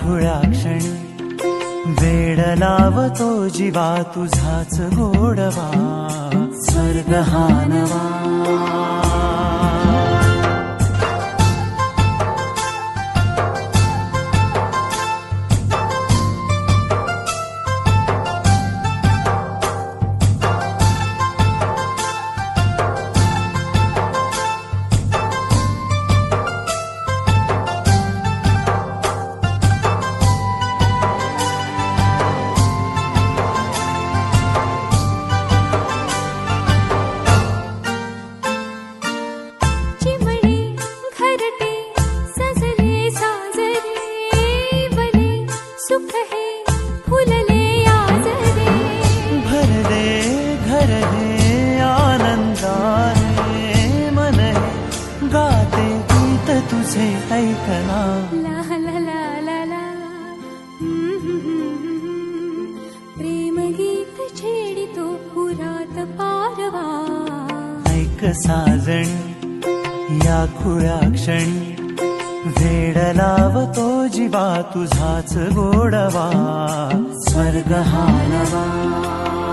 खुळ्या क्षणी वेड लावतो जीवा तुझाच गोडवा स्वर्ग हा नवा तुझे ऐकना ला ला ला ला ला प्रेम गीत छेडितो पुरात पारवा ऐक साजणी या खुळ्या क्षणी वेड लावतो जीवा तुझाच गोडवा स्वर्ग हा नवा